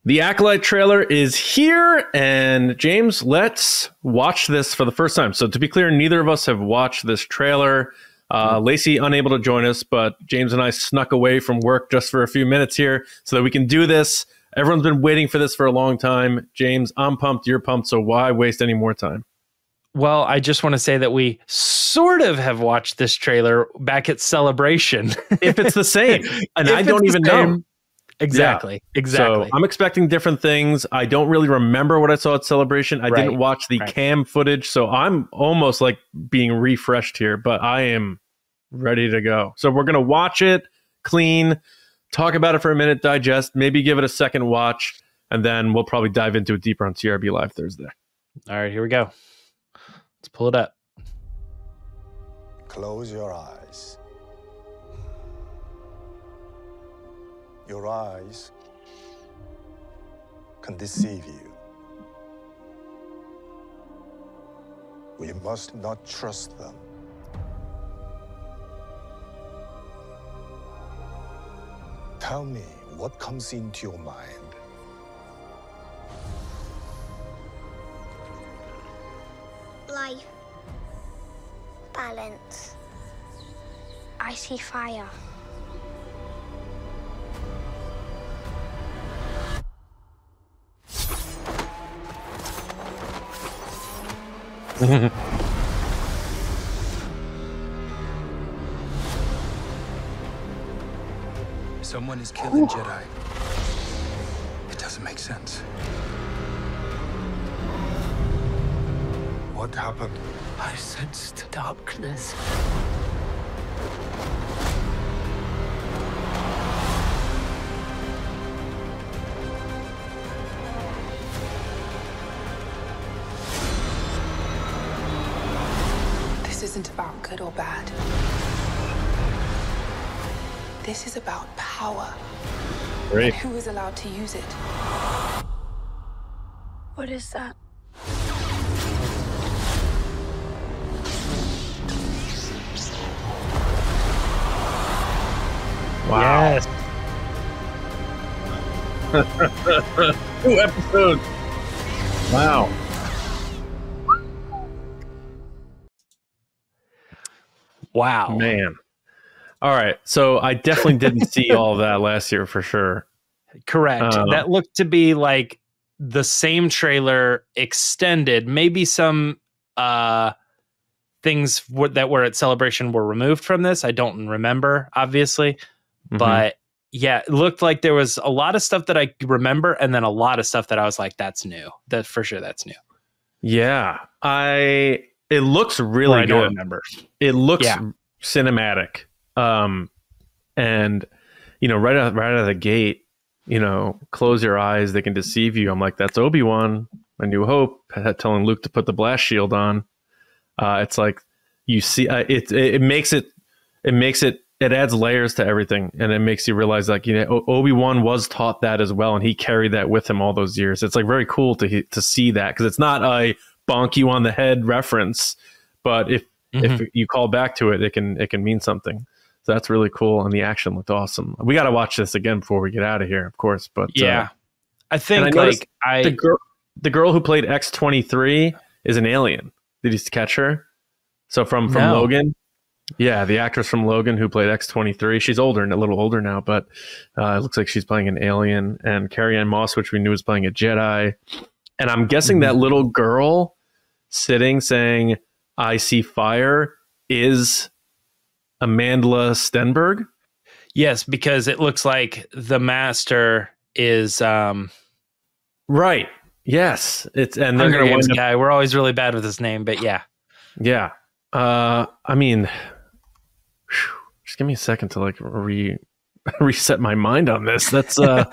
The Acolyte trailer is here, and James, let's watch this for the first time. So to be clear, neither of us have watched this trailer. Lacey unable to join us, but James and I snuck away from work just for a few minutes here so that we can do this. Everyone's been waiting for this for a long time. James, I'm pumped, you're pumped, so why waste any more time? Well, I just want to say that we sort of have watched this trailer back at Celebration. If it's the same. And I don't even know. Exactly. Yeah. Exactly. So I'm expecting different things. I don't really remember what I saw at Celebration. I didn't watch the cam footage, so I'm almost like being refreshed here, but I am ready to go. So we're going to watch it clean, talk about it for a minute, digest, maybe give it a second watch, and then we'll probably dive into it deeper on TRB Live Thursday. All right, here we go. Let's pull it up. Close your eyes. Your eyes can deceive you. We must not trust them. Tell me what comes into your mind. Life. Balance. I see fire. Someone is killing Jedi. It doesn't make sense. What happened? I sensed darkness. This isn't about good or bad. This is about power. Great. And who is allowed to use it. What is that? Wow. Yes. 2 episodes. Wow. Wow. Man. All right. So I definitely didn't see all of that last year for sure. Correct. That looked to be like the same trailer extended. Maybe some things that were at Celebration were removed from this. I don't remember, obviously. But yeah, it looked like there was a lot of stuff that I remember, and then a lot of stuff that I was like, that's new. That for sure, that's new. Yeah. It looks really I good. don't remember. It looks cinematic. And you know, right out of the gate, you know, close your eyes, they can deceive you. I'm like, that's Obi-Wan, A New Hope, telling Luke to put the blast shield on. It's like you see, it makes it adds layers to everything, and it makes you realize, like, you know, Obi-Wan was taught that as well, and he carried that with him all those years. It's like very cool to see that, because it's not a bonk you on the head reference, but if you call back to it, it can mean something. So that's really cool, and the action looked awesome. We got to watch this again before we get out of here, of course. But yeah, I think the girl who played X-23 is an alien. Did you catch her? So from Logan. Yeah, the actress from Logan who played X-23. She's older and a little older now, but it looks like she's playing an alien. And Carrie-Anne Moss, which we knew was playing a Jedi. And I'm guessing that little girl sitting saying, "I see fire," is Amandla Stenberg. Yes, because it looks like the Master is right. Yes, it's and they're Hunger going to Games wind up. guy. We're always really bad with his name, but yeah. Yeah. I mean, just give me a second to like reset my mind on this. That's that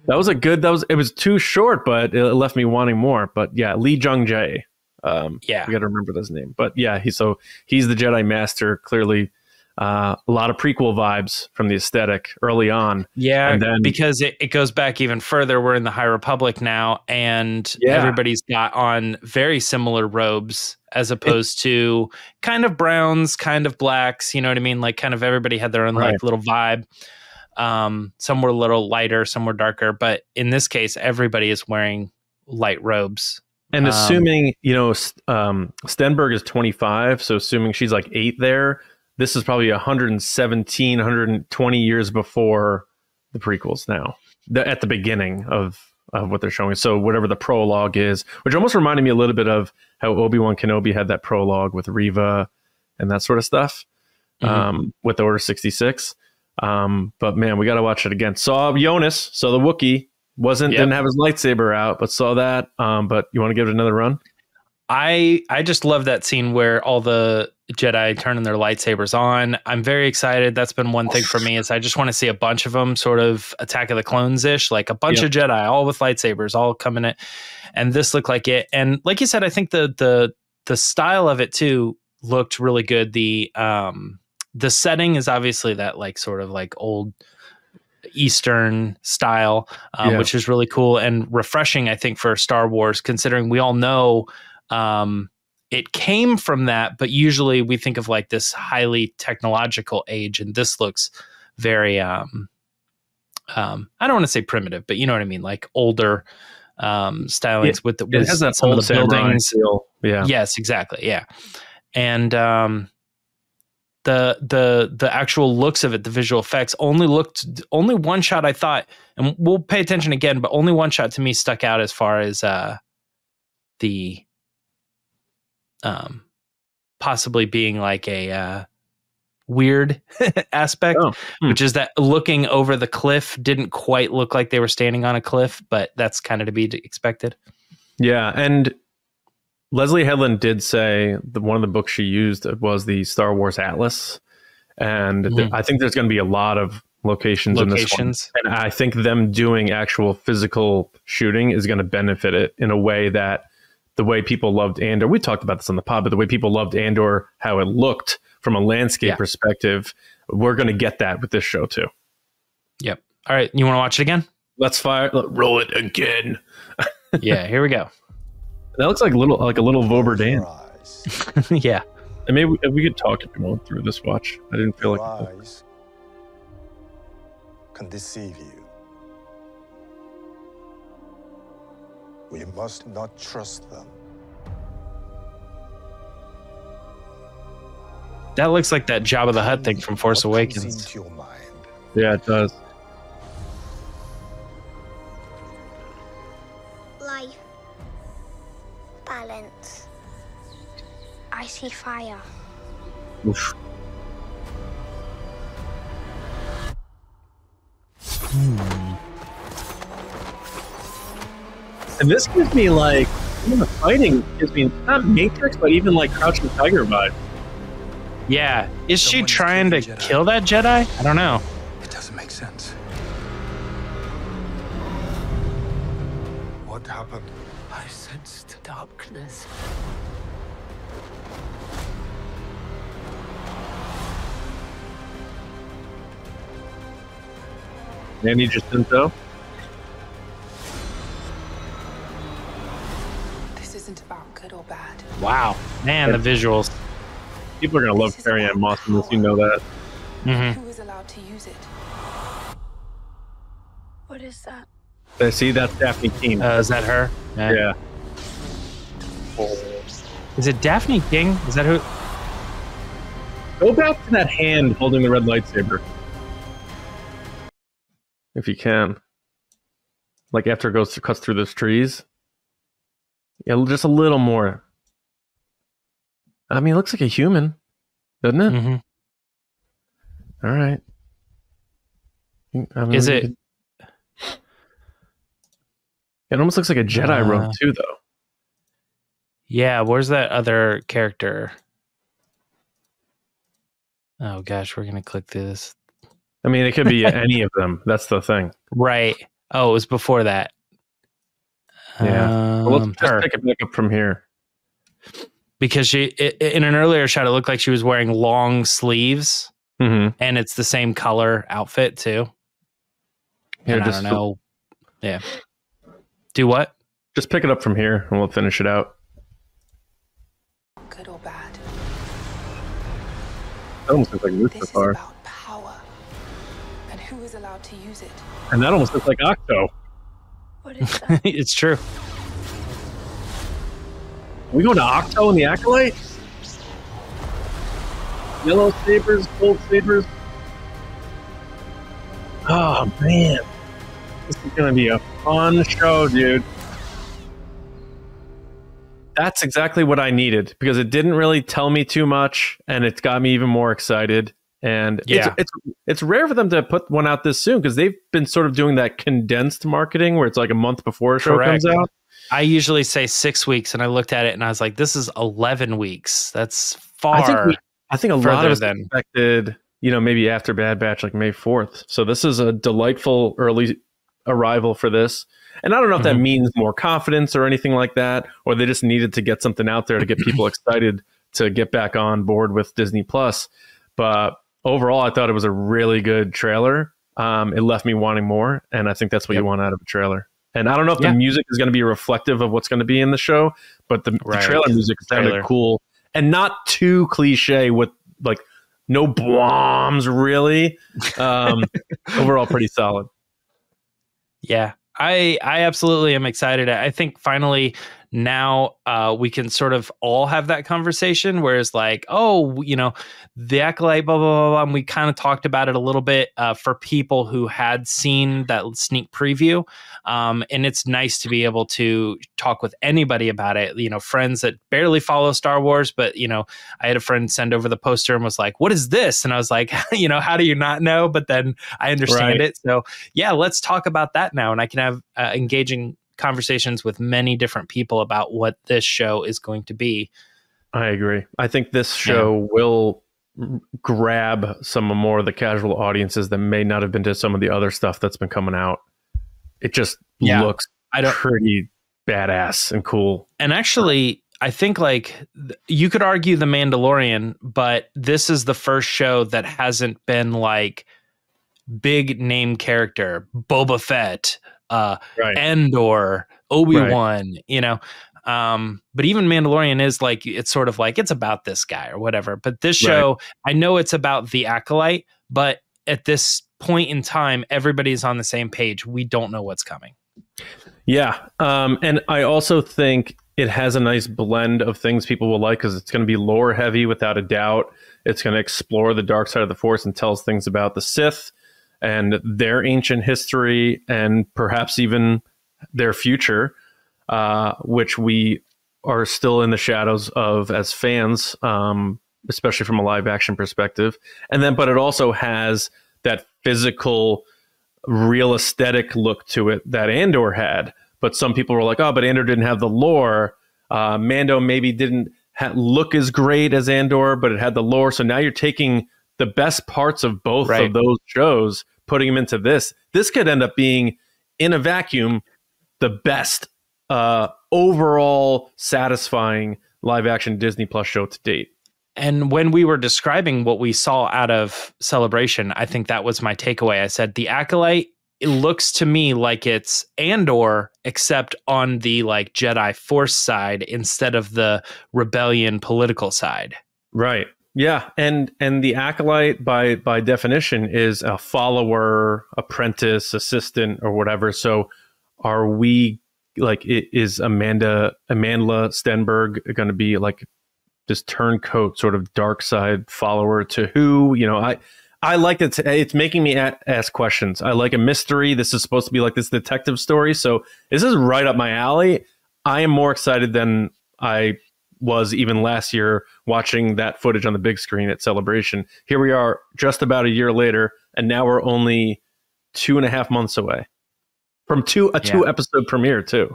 was it was too short, but it left me wanting more. But yeah, Lee Jung-jae. Yeah, we got to remember his name. But yeah, he's the Jedi Master. Clearly, a lot of prequel vibes from the aesthetic early on. Yeah, and then, because it goes back even further. We're in the High Republic now, and everybody's got on very similar robes, as opposed to kind of browns, kind of blacks. You know what I mean? Like kind of everybody had their own like little vibe. Some were a little lighter, some were darker, but in this case, everybody is wearing light robes. And assuming, Stenberg is 25, so assuming she's like 8 there, this is probably 117, 120 years before the prequels now, at the beginning of what they're showing. So whatever the prologue is, which almost reminded me a little bit of how Obi-Wan Kenobi had that prologue with Reva and that sort of stuff, with the Order 66. But man, we got to watch it again. Saw Jonas, saw the Wookiee. Didn't have his lightsaber out, but saw that. But you want to give it another run? I just love that scene where all the Jedi turning their lightsabers on. I'm very excited. That's been one thing for me, is I just want to see a bunch of them, sort of Attack of the Clones-ish, like a bunch of Jedi all with lightsabers all coming in. And this looked like it. And like you said, I think the style of it too looked really good. The setting is obviously that like sort of like old Eastern style, which is really cool and refreshing, I think, for Star Wars, considering we all know it came from that, but usually we think of like this highly technological age, and this looks very I don't want to say primitive, but you know what I mean, like older stylings with it has that some of the buildings feel. Yes, exactly. Yeah. And the actual looks of it, the visual effects, only one shot I thought, and we'll pay attention again, but only one shot to me stuck out as far as the possibly being like a weird aspect, which is that looking over the cliff didn't quite look like they were standing on a cliff, but that's kind of to be expected. Yeah, and Leslye Headland did say that one of the books she used was the Star Wars Atlas, and I think there's going to be a lot of locations in this one. And I think them doing actual physical shooting is going to benefit it in a way that the way people loved Andor, we talked about this on the pod, but the way people loved Andor, how it looked from a landscape perspective, we're going to get that with this show too. Yep. All right. You want to watch it again? Let's roll it again. Yeah, here we go. That looks like a little Voberdan. Yeah. And maybe we could talk if you want through this watch. I didn't feel like eyes can deceive you. We must not trust them. That looks like that Jabba the Hutt thing from Force Awakens. Into your mind. Yeah, it does. Life. Balance. I see fire. Oof. And this gives me like, even the fighting gives me not Matrix, but even like Crouching Tiger vibe. Yeah. Is she trying to kill that Jedi? I don't know. It doesn't make sense. What happened? I sensed darkness. Manny Jacinto. This isn't about good or bad. Wow. Man, the visuals. People are going to love Carrie Ann Moss in this, you know that. Who is allowed to use it? What is that? See, that's Dafne Keen. Is that her? Yeah. Is it Dafne King? Is that who? Go back to that hand holding the red lightsaber. If you can. Like after it cuts through those trees. Yeah, just a little more. I mean, it looks like a human, doesn't it? Mm-hmm. All right. I mean, Is it? It almost looks like a Jedi robe too, though. Yeah, where's that other character? Oh gosh, we're gonna click through this. I mean, it could be any of them. That's the thing. Right. Oh, it was before that. Yeah. Well, let's just pick it back up from here. Because she, in an earlier shot, it looked like she was wearing long sleeves, and it's the same color outfit too. Here, I don't know. Yeah. Do what? Just pick it up from here, and we'll finish it out. Good or bad. That almost looks like This is Mustafar. about power. And who is allowed allowed to use it? And that almost looks like Octo. What is that? It's true. We going to Octo and the Acolyte? Yellow sabers, gold sabers. Oh man, this is gonna be a fun show, dude. That's exactly what I needed because it didn't really tell me too much, and it's got me even more excited. And Yeah. it's rare for them to put one out this soon because they've been sort of doing that condensed marketing where it's like a month before a show Correct. comes out. I usually say 6 weeks, and I looked at it and I was like, this is 11 weeks. That's far. I think a lot further of us than- expected, maybe after Bad Batch, like May 4th. So this is a delightful early arrival for this. And I don't know if that means more confidence or anything like that, or they just needed to get something out there to get people excited to get back on board with Disney Plus. But overall, I thought it was a really good trailer. It left me wanting more, and I think that's what you want out of a trailer. And I don't know if the music is going to be reflective of what's going to be in the show, but the trailer music sounded cool and not too cliche with like no bombs really. Overall, pretty solid. Yeah, I absolutely am excited. I think finally now we can sort of all have that conversation, whereas like, oh, the Acolyte, blah, blah, blah, blah. And we kind of talked about it a little bit for people who had seen that sneak preview. And it's nice to be able to talk with anybody about it, friends that barely follow Star Wars. But, I had a friend send over the poster and was like, what is this? And I was like, how do you not know? But then I understand it. So yeah, let's talk about that now. And I can have engaging conversations with many different people about what this show is going to be. I agree. I think this show will grab some more of the casual audiences that may not have been to some of the other stuff that's been coming out. It just looks pretty badass and cool. And actually, I think like you could argue The Mandalorian, but this is the first show that hasn't been like big name character, Boba Fett, Andor, Obi-Wan, but even Mandalorian is like, it's sort of like, it's about this guy or whatever. But this show, I know it's about the Acolyte, but at this point in time, everybody's on the same page. We don't know what's coming. Yeah. And I also think it has a nice blend of things people will like because it's going to be lore heavy without a doubt. It's going to explore the dark side of the Force and tells things about the Sith and their ancient history and perhaps even their future, which we are still in the shadows of as fans, especially from a live action perspective. And then, but it also has that physical, real aesthetic look to it that Andor had. But some people were like, oh, but Andor didn't have the lore. Mando maybe didn't look as great as Andor, but it had the lore. So now you're taking the best parts of both of those shows, putting them into this. This could end up being, in a vacuum, the best overall satisfying live action Disney Plus show to date. And when we were describing what we saw out of Celebration, I think that was my takeaway. I said, the Acolyte, it looks to me like it's Andor, except on the like Jedi Force side instead of the rebellion political side. Right. Yeah. And the Acolyte by definition is a follower, apprentice, assistant, or whatever. So are we like, is Amandla Stenberg going to be like this turncoat sort of dark side follower to who? I like it. It's making me ask questions. I like a mystery. This is supposed to be like this detective story. So this is right up my alley. I am more excited than I was even last year watching that footage on the big screen at Celebration. Here we are just about a year later, and now we're only 2.5 months away from two episode premiere too.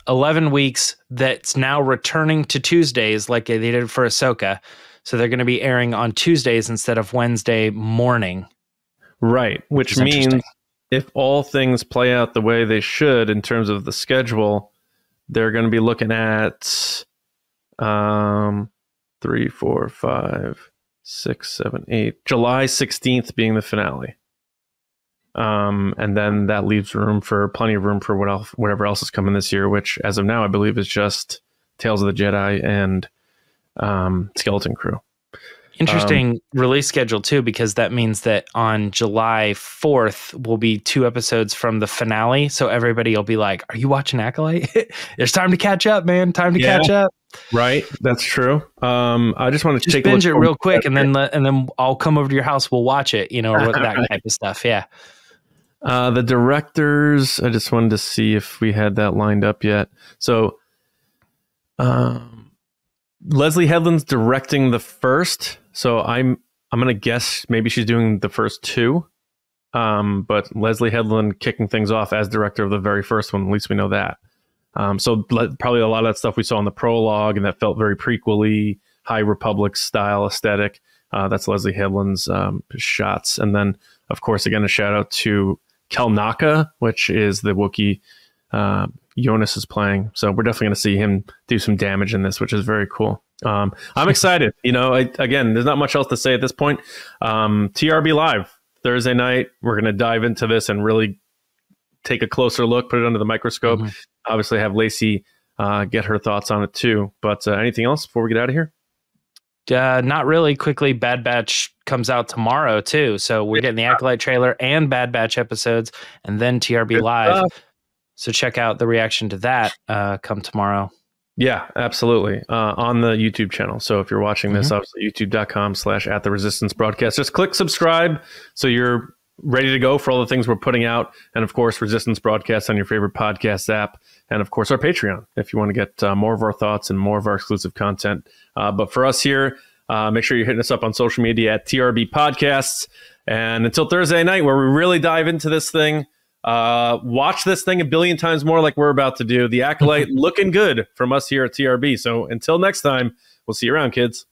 11 weeks that's now returning to Tuesdays like they did for Ahsoka. So they're going to be airing on Tuesdays instead of Wednesday morning. Right. Which means if all things play out the way they should in terms of the schedule, they're going to be looking at 3, 4, 5, 6, 7, 8. July 16th being the finale. And then that leaves plenty of room for whatever else is coming this year, which as of now, I believe is just Tales of the Jedi and Skeleton Crew. Interesting release schedule too, because that means that on July 4th will be 2 episodes from the finale. So everybody will be like, "Are you watching Acolyte? It's time to catch up, man. Time to catch up." Right, that's true. I just want to Just take binge a it look real quick, and then I'll come over to your house. We'll watch it, or that type of stuff. Yeah. The directors, I just wanted to see if we had that lined up yet. So, Leslye Headland's directing the first. So I'm going to guess maybe she's doing the first 2. But Leslye Headland kicking things off as director of the very first one. At least we know that. So probably a lot of that stuff we saw in the prologue, and that felt very prequel-y, High Republic style aesthetic. That's Leslye Headland's shots. And then, of course, again, a shout out to Kelnaka, which is the Wookiee Jonas is playing. So we're definitely going to see him do some damage in this, which is very cool. I'm excited. Again, there's not much else to say at this point. TRB Live, Thursday night. We're going to dive into this and really take a closer look, put it under the microscope. Obviously have Lacey get her thoughts on it too. But anything else before we get out of here? Not really. Quickly, Bad Batch comes out tomorrow too. So we're getting the Acolyte trailer and Bad Batch episodes, and then TRB Live. So check out the reaction to that come tomorrow. Yeah, absolutely. On the YouTube channel. So if you're watching this, obviously youtube.com/@theresistance broadcast. Just click subscribe so you're ready to go for all the things we're putting out. And of course, Resistance Broadcast on your favorite podcast app. And of course, our Patreon, if you want to get more of our thoughts and more of our exclusive content. But for us here, make sure you're hitting us up on social media at TRB Podcasts. And until Thursday night, where we really dive into this thing, watch this thing a billion times more like we're about to do. The Acolyte looking good from us here at TRB. So until next time, we'll see you around, kids.